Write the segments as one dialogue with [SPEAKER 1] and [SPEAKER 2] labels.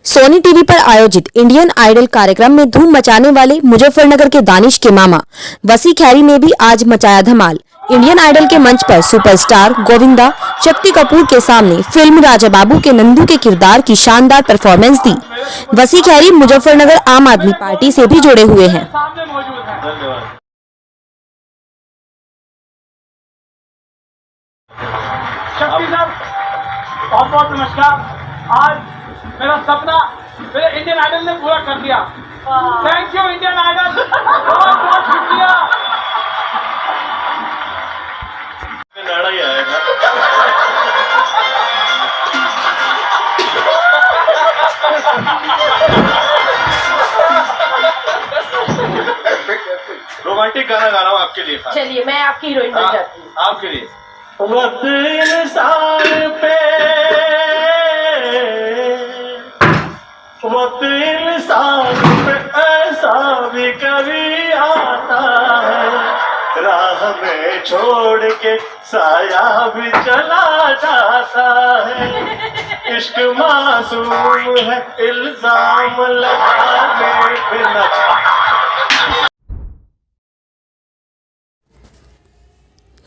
[SPEAKER 1] Sony TV पर आयोजित Indian idol कार्यक्रम में धूम मचाने वाले मुजफ्फरनगर के दानिश के मामा वसी खैरी ने भी आज मचाया धमाल। इंडियन आइडल के मंच पर सुपरस्टार गोविंदा शक्ति कपूर के सामने फिल्म राजा बाबू के नंदू के किरदार की शानदार परफॉर्मेंस दी। वसी खैरी मुजफ्फरनगर आम आदमी पार्टी से भी जुड़े हुए हैं।
[SPEAKER 2] शक्ति साहब, बहुत बहुत नमस्कार। आज मेरा सपना मेरे इंडियन आइडल ने पूरा कर दिया। थैंक यू इंडियन आइडल, बहुत बहुत शुक्रिया।
[SPEAKER 3] नाड़ा ही आएगा। रोमांटिक गाना गा रहा हूँ आपके लिए।
[SPEAKER 4] चलिए, मैं आपकी हीरोइन बन जाती हूँ।
[SPEAKER 3] आपके लिए वक्त इंसान पे, वक्त इंसान पे ऐसा भी कभी आता है, राह में छोड़ के साया भी चला जाता है। इश्क मासूम है, इल्जाम लगाने पे न।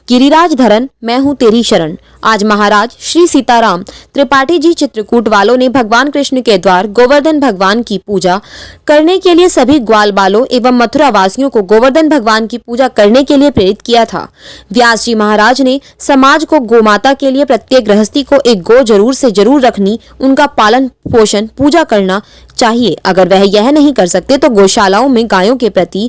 [SPEAKER 1] गिरिराज धरन, मैं हूँ तेरी शरण। आज महाराज श्री सीताराम त्रिपाठी जी चित्रकूट वालों ने भगवान कृष्ण के द्वार गोवर्धन भगवान की पूजा करने के लिए सभी ग्वाल बालों एवं मथुरा वासियों को गोवर्धन भगवान की पूजा करने के लिए प्रेरित किया था। व्यास जी महाराज ने समाज को गोमाता के लिए प्रत्येक गृहस्थी को एक गो जरूर से जरूर रखनी, उनका पालन पोषण पूजा करना चाहिए। अगर वह यह नहीं कर सकते तो गौशालाओं में गायों के प्रति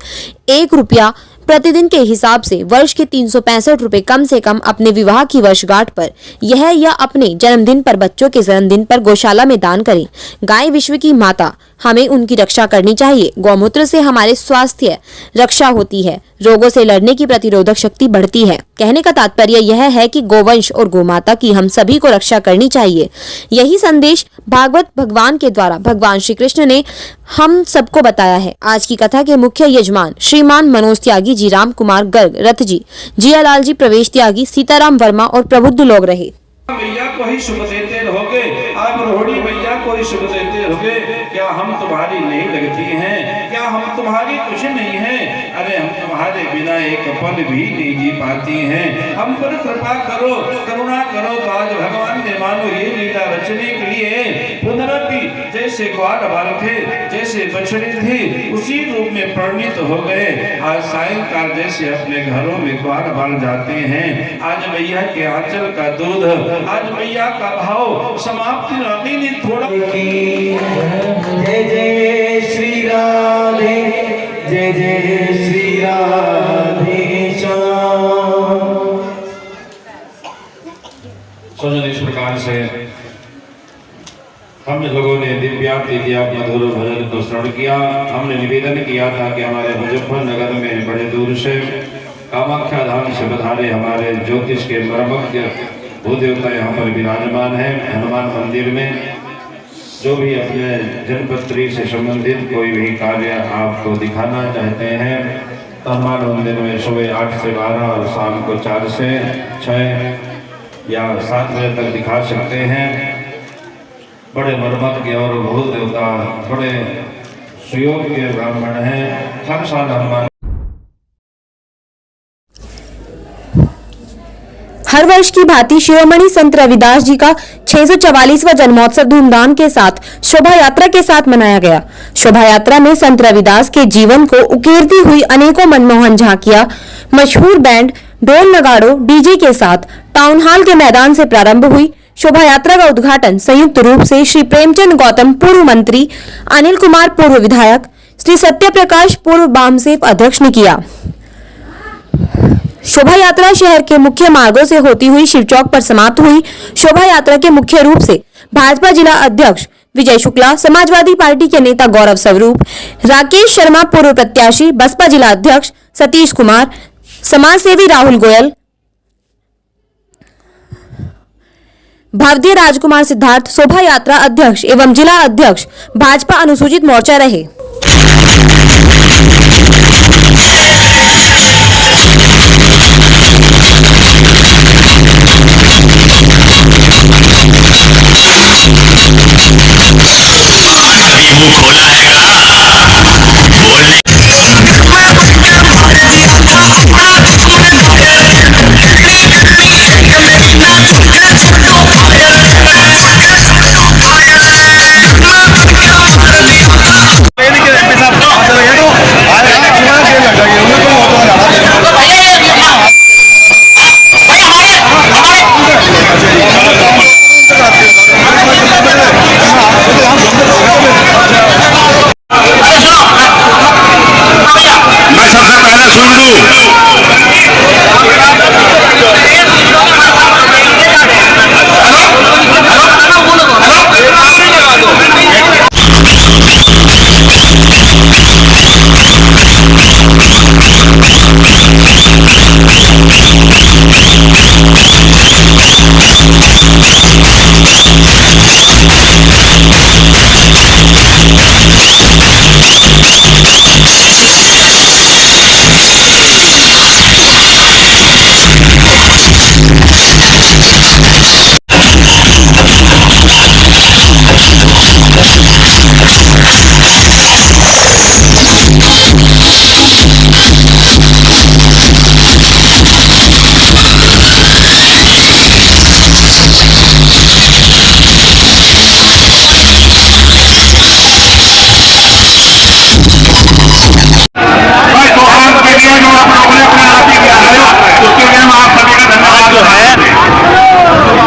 [SPEAKER 1] 1 रुपया प्रतिदिन के हिसाब से वर्ष के 365 रुपए कम से कम अपने विवाह की वर्षगांठ पर यह या अपने जन्मदिन पर बच्चों के जन्मदिन पर गौशाला में दान करें। गाय विश्व की माता, हमें उनकी रक्षा करनी चाहिए। गौमूत्र से हमारे स्वास्थ्य रक्षा होती है, रोगों से लड़ने की प्रतिरोधक शक्ति बढ़ती है। कहने का तात्पर्य यह है कि गोवंश और गोमाता की हम सभी को रक्षा करनी चाहिए। यही संदेश भागवत भगवान के द्वारा भगवान श्री कृष्ण ने हम सबको बताया है। आज की कथा के मुख्य यजमान श्रीमान मनोज त्यागी जी, राम कुमार गर्ग, रथ जी, जियालाल जी, प्रवेश त्यागी, सीताराम वर्मा और प्रबुद्ध लोग रहे।
[SPEAKER 5] मैया को ही शुभ देते रहोगे, आप रोहिणी मैया को ही शुभ देते रहोगे। क्या हम तुम्हारी नहीं लगती हैं? क्या हम तुम्हारी कुछ नहीं हैं? अरे हम तुम्हारे बिना एक पल भी नहीं जी पाती हैं। हम पर कृपा करो, करुणा करो। तो आज भगवान ने मानो ये लीला रचने के लिए पुनरपि जैसे ग्वाल बाल थे, जैसे बछड़ी थी, उसी रूप में परिणित हो गए। आज सायंकाल जैसे अपने घरों में ग्वाल बाल जाते हैं। आज मैया के आंचल का दूध, आज मैया का भाव समाप्ति नहीं थोड़ा।
[SPEAKER 6] जय जय श्री राधे, जय जय श्री राधे श्याम।
[SPEAKER 5] इस प्रकार से हम लोगों ने दिव्याति मधुर भजन को श्रवण किया। हमने निवेदन किया था कि हमारे मुजफ्फरनगर में बड़े दूर से कामाख्या धाम से पधारे हमारे ज्योतिष के मर्मज्ञ भूदेवता यहाँ पर विराजमान है। हनुमान मंदिर में जो भी अपने जनपत्री से संबंधित कोई भी कार्य आपको दिखाना चाहते हैं तो हनुमान मंदिर में सुबह 8 से 12 और शाम को 4 से 6 या 7 बजे तक दिखा सकते हैं। बड़े मर्मज्ञ और भूदेवता, बड़े सुयोग्य ब्राह्मण हैं। हर साल हनुमान
[SPEAKER 1] हर वर्ष की भांति शिरोमणि संत रविदास जी का 644वां जन्मोत्सव धूमधाम के साथ शोभा यात्रा के साथ मनाया गया। शोभा यात्रा में संत रविदास के जीवन को उकेरती हुई अनेकों मनमोहन झांकियां मशहूर बैंड, ढोल नगाड़ों, डीजे के साथ टाउन हॉल के मैदान से प्रारंभ हुई। शोभा यात्रा का उद्घाटन संयुक्त रूप से श्री प्रेमचंद गौतम पूर्व मंत्री, अनिल कुमार पूर्व विधायक, श्री सत्य प्रकाश पूर्व बामसेप अध्यक्ष ने किया। शोभा यात्रा शहर के मुख्य मार्गों से होती हुई शिव चौक पर समाप्त हुई। शोभा यात्रा के मुख्य रूप से भाजपा जिला अध्यक्ष विजय शुक्ला, समाजवादी पार्टी के नेता गौरव स्वरूप, राकेश शर्मा पूर्व प्रत्याशी, बसपा जिला अध्यक्ष सतीश कुमार, समाजसेवी राहुल गोयल, भवदीय राजकुमार सिद्धार्थ शोभा यात्रा अध्यक्ष एवं जिला अध्यक्ष भाजपा अनुसूचित मोर्चा रहे।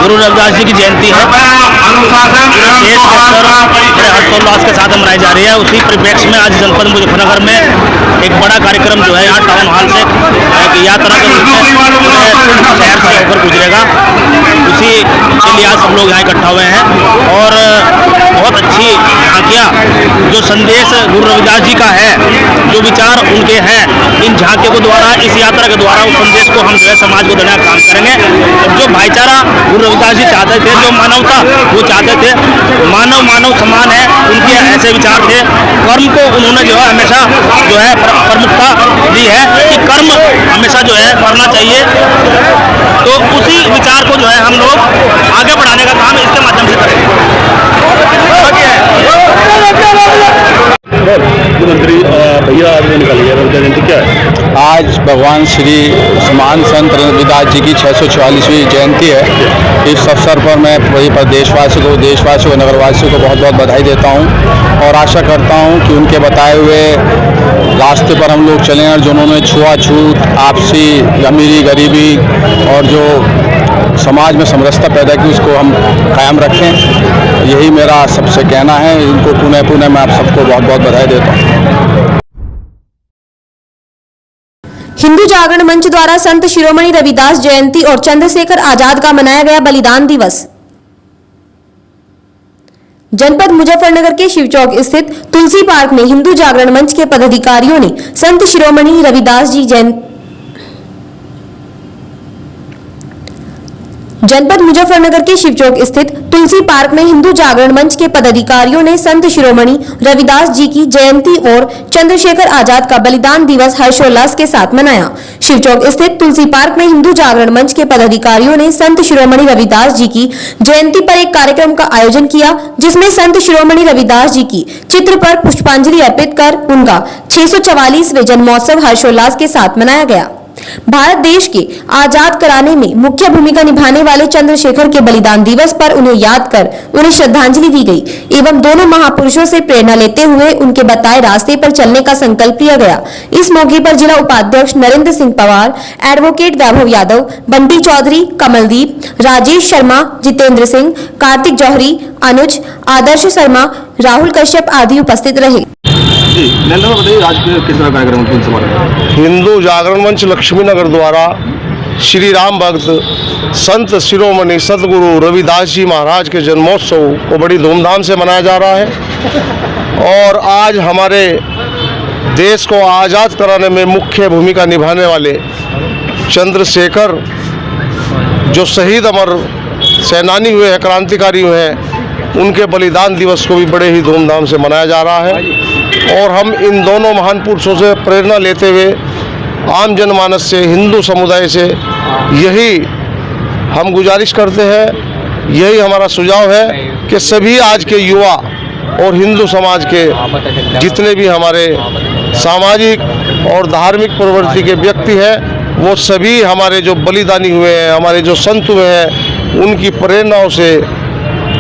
[SPEAKER 7] गुरु रविदास जी की जयंती है, देश के स्तर बड़े हर्षोल्लास के साथ मनाई जा रही है। उसी परिप्रेक्ष्य में आज जनपद मुजफ्फरनगर में एक बड़ा कार्यक्रम जो है यहाँ टाउन हॉल से एक यात्रा के रूप में शहर से होकर गुजरेगा, उसी के लिए आज सब लोग यहाँ इकट्ठा हुए हैं। और बहुत अच्छी झांकियाँ, जो संदेश गुरु रविदास जी का है, जो विचार उनके हैं, इन झांकियों के द्वारा, इस यात्रा के द्वारा उस संदेश को हम जो है समाज को देने का काम करेंगे। जो भाईचारा गुरु रविदास जी चाहते थे, जो मानवता वो चाहते थे, मानव मानव समान है, उनके ऐसे विचार थे। कर्म को उन्होंने जो है हमेशा जो है प्रमुखता दी है कि कर्म हमेशा जो है करना चाहिए। तो उसी विचार को जो है हम लोग आगे बढ़ाने का काम इसके माध्यम से करेंगे।
[SPEAKER 8] मुख्यमंत्री भैया आज निकालिए जयंती क्या है?
[SPEAKER 9] आज भगवान श्री महान संत रविदास जी की 644वीं जयंती है। इस अवसर पर मैं वही पर देशवासियों को नगरवासियों को बहुत बहुत बधाई देता हूं और आशा करता हूं कि उनके बताए हुए रास्ते पर हम लोग चलें और जिन्होंने छुआछूत, आपसी अमीरी गरीबी और जो समाज में समरसता पैदा की उसको हम कायम रखें, यही मेरा सबसे कहना है। इनको पुनः मैं आप सबको बहुत बहुत बधाई देता हूँ।
[SPEAKER 1] हिंदू जागरण मंच द्वारा संत शिरोमणि रविदास जयंती और चंद्रशेखर आजाद का मनाया गया बलिदान दिवस। जनपद मुजफ्फरनगर के शिव चौक स्थित तुलसी पार्क में हिंदू जागरण मंच के पदाधिकारियों ने संत शिरोमणि रविदास जी जयंती जनपद मुजफ्फरनगर के शिव चौक स्थित तुलसी पार्क में हिंदू जागरण मंच के पदाधिकारियों ने संत शिरोमणि रविदास जी की जयंती और चंद्रशेखर आजाद का बलिदान दिवस हर्षोल्लास के साथ मनाया। शिव चौक स्थित तुलसी पार्क में हिंदू जागरण मंच के पदाधिकारियों ने संत शिरोमणि रविदास जी की जयंती पर एक कार्यक्रम का आयोजन किया, जिसमें संत शिरोमणि रविदास जी की चित्र पर पुष्पांजलि अर्पित कर उनका 644वें जन्मोत्सव हर्षोल्लास के साथ मनाया गया। भारत देश के आजाद कराने में मुख्य भूमिका निभाने वाले चंद्रशेखर के बलिदान दिवस पर उन्हें याद कर उन्हें श्रद्धांजलि दी गई एवं दोनों महापुरुषों से प्रेरणा लेते हुए उनके बताए रास्ते पर चलने का संकल्प लिया गया। इस मौके पर जिला उपाध्यक्ष नरेंद्र सिंह पवार, एडवोकेट वैभव यादव, बंटी चौधरी, कमलदीप, राजेश शर्मा, जितेंद्र सिंह, कार्तिक जौहरी, अनुज, आदर्श शर्मा, राहुल कश्यप आदि उपस्थित रहे।
[SPEAKER 3] हिंदू जागरण मंच लक्ष्मी नगर द्वारा श्री राम भक्त संत शिरोमणि सतगुरु रविदास जी महाराज के जन्मोत्सव को बड़ी धूमधाम से मनाया जा रहा है। और आज हमारे देश को आज़ाद कराने में मुख्य भूमिका निभाने वाले चंद्रशेखर, जो शहीद अमर सेनानी हुए हैं, क्रांतिकारी हुए हैं, उनके बलिदान दिवस को भी बड़े ही धूमधाम से मनाया जा रहा है। और हम इन दोनों महान पुरुषों से प्रेरणा लेते हुए आम जनमानस से, हिंदू समुदाय से यही हम गुजारिश करते हैं, यही हमारा सुझाव है कि सभी आज के युवा और हिंदू समाज के जितने भी हमारे सामाजिक और धार्मिक प्रवृत्ति के व्यक्ति हैं, वो सभी हमारे जो बलिदानी हुए हैं, हमारे जो संत हुए हैं, उनकी प्रेरणाओं से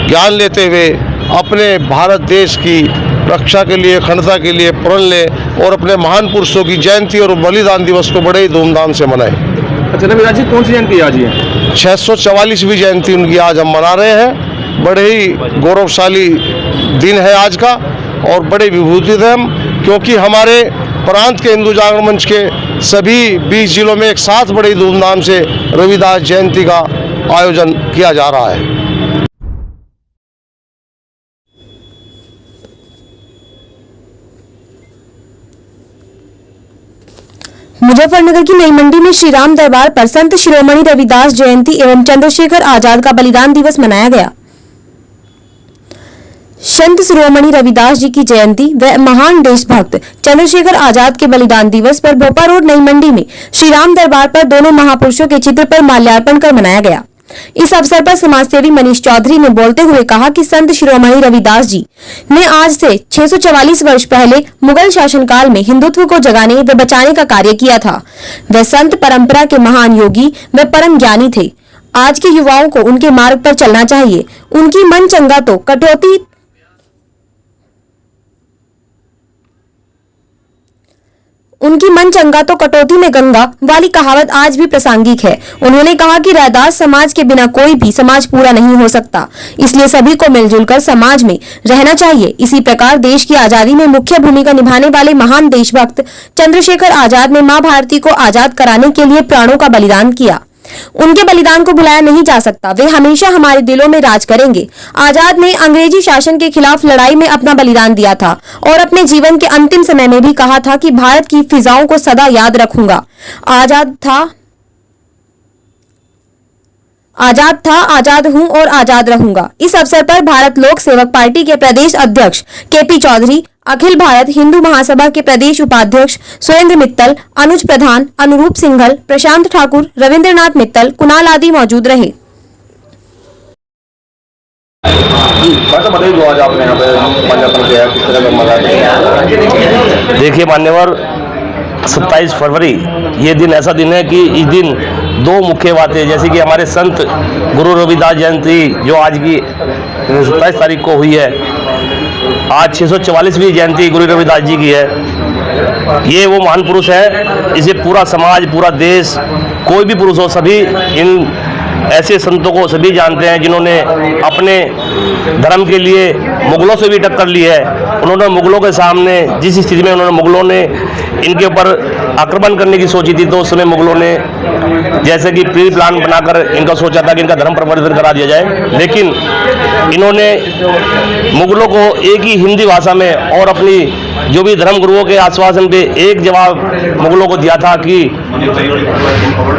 [SPEAKER 3] ज्ञान लेते हुए अपने भारत देश की रक्षा के लिए, अखंडता के लिए प्रण लें और अपने महान पुरुषों की जयंती और बलिदान दिवस को बड़े ही धूमधाम से मनाएं।
[SPEAKER 8] अच्छा रविदास जी कौन सी जयंती आज है?
[SPEAKER 3] 644वीं जयंती उनकी आज हम मना रहे हैं। बड़े ही गौरवशाली दिन है आज का और बड़े विभूतित हैं हम, क्योंकि हमारे प्रांत के हिंदू जागरण मंच के सभी 20 जिलों में एक साथ बड़ी धूमधाम से रविदास जयंती का आयोजन किया जा रहा है।
[SPEAKER 1] मुजफ्फरनगर की नई मंडी में श्री राम दरबार पर संत शिरोमणि रविदास जयंती एवं चंद्रशेखर आजाद का बलिदान दिवस मनाया गया। संत शिरोमणि रविदास जी की जयंती व महान देशभक्त चंद्रशेखर आजाद के बलिदान दिवस पर भोपा रोड नई मंडी में श्री राम दरबार पर दोनों महापुरुषों के चित्र पर माल्यार्पण कर मनाया गया। इस अवसर पर समाजसेवी मनीष चौधरी ने बोलते हुए कहा कि संत शिरोमणि रविदास जी ने आज से 644 वर्ष पहले मुगल शासनकाल में हिंदुत्व को जगाने व बचाने का कार्य किया था। वे संत परंपरा के महान योगी व परम ज्ञानी थे। आज के युवाओं को उनके मार्ग पर चलना चाहिए। उनकी मन चंगा तो कटौती में गंगा वाली कहावत आज भी प्रासंगिक है। उन्होंने कहा कि रैदास समाज के बिना कोई भी समाज पूरा नहीं हो सकता, इसलिए सभी को मिलजुल कर समाज में रहना चाहिए। इसी प्रकार देश की आजादी में मुख्य भूमिका निभाने वाले महान देशभक्त चंद्रशेखर आजाद ने मां भारती को आजाद कराने के लिए प्राणों का बलिदान किया। उनके बलिदान को भुलाया नहीं जा सकता। वे हमेशा हमारे दिलों में राज करेंगे। आजाद ने अंग्रेजी शासन के खिलाफ लड़ाई में अपना बलिदान दिया था और अपने जीवन के अंतिम समय में भी कहा था कि भारत की फिजाओं को सदा याद रखूंगा। आजाद था, आजाद हूं और आजाद रहूंगा। इस अवसर पर भारत लोक सेवक पार्टी के प्रदेश अध्यक्ष केपी चौधरी, अखिल भारत हिंदू महासभा के प्रदेश उपाध्यक्ष सुरेंद्र मित्तल, अनुज प्रधान, अनुरूप सिंघल, प्रशांत ठाकुर, रविंद्रनाथ मित्तल, कुणाल आदि मौजूद रहे।
[SPEAKER 3] बताइए जो आज आपने यहाँ पे माल्यार्पण किया है, किस तरह का मजा?
[SPEAKER 8] देखिए मान्यवर, 27 फरवरी ये दिन ऐसा दिन है कि इस दिन दो मुख्य बातें, जैसे कि हमारे संत गुरु रविदास जयंती जो आज की 27 तारीख को हुई है, आज 644वीं जयंती गुरु रविदास जी की है। ये वो महान पुरुष है, इसे पूरा समाज, पूरा देश, कोई भी पुरुष हो, सभी इन ऐसे संतों को सभी जानते हैं जिन्होंने अपने धर्म के लिए मुगलों से भी टक्कर ली है। उन्होंने मुगलों के सामने जिस स्थिति में मुगलों ने इनके ऊपर आक्रमण करने की सोची थी, तो उस समय मुगलों ने जैसे कि प्री प्लान बनाकर इनका सोचा था कि इनका धर्म परिवर्तन करा दिया जाए, लेकिन इन्होंने मुगलों को एक ही हिंदी भाषा में और अपनी जो भी धर्म गुरुओं के आश्वासन पे एक जवाब मुगलों को दिया था कि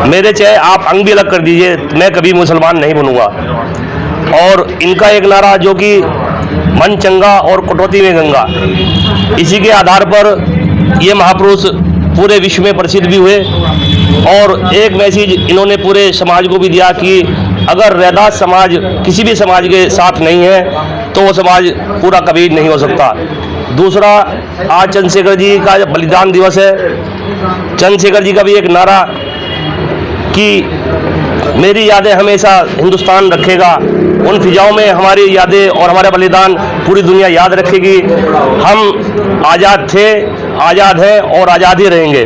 [SPEAKER 8] मेरे चाहे आप अंग भी अलग कर दीजिए, मैं कभी मुसलमान नहीं बनूंगा। और इनका एक नारा जो कि मन चंगा और कटौती में गंगा, इसी के आधार पर ये महापुरुष पूरे विश्व में प्रसिद्ध भी हुए। और एक मैसेज इन्होंने पूरे समाज को भी दिया कि अगर रैदास समाज किसी भी समाज के साथ नहीं है तो वो समाज पूरा कभी नहीं हो सकता। दूसरा, आज चंद्रशेखर जी का बलिदान दिवस है। चंद्रशेखर जी का भी एक नारा कि मेरी यादें हमेशा हिंदुस्तान रखेगा, उन फिजाओं में हमारी यादें और हमारा बलिदान पूरी दुनिया याद रखेगी। हम आज़ाद थे, आज़ाद हैं और आज़ाद ही रहेंगे।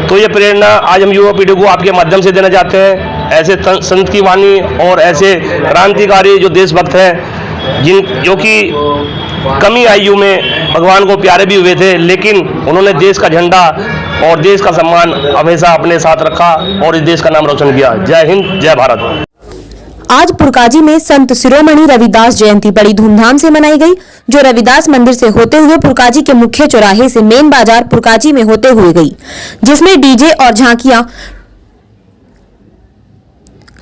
[SPEAKER 8] तो ये प्रेरणा आज हम युवा पीढ़ी को आपके माध्यम से देना चाहते हैं। ऐसे संत की वाणी और ऐसे क्रांतिकारी जो देशभक्त हैं जो कि कमी आयु में भगवान को प्यारे भी हुए थे, लेकिन उन्होंने देश का झंडा और देश का सम्मान हमेशा अपने साथ रखा और इस देश का नाम रोशन किया। जय हिंद, जय भारत।
[SPEAKER 1] आज पुरकाजी में संत शिरोमणि रविदास जयंती बड़ी धूमधाम से मनाई गई, जो रविदास मंदिर से होते हुए पुरकाजी के मुख्य चौराहे से मेन बाजार पुरकाजी में होते हुए गई, जिसमें डीजे और झांकियां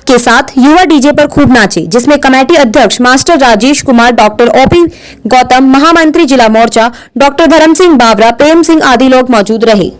[SPEAKER 1] के साथ युवा डीजे पर खूब नाचे, जिसमें कमेटी अध्यक्ष master Rajesh Kumar, doctor OP Gautam, महामंत्री जिला मोर्चा डॉक्टर धर्म सिंह बावरा, प्रेम सिंह आदि लोग मौजूद रहे।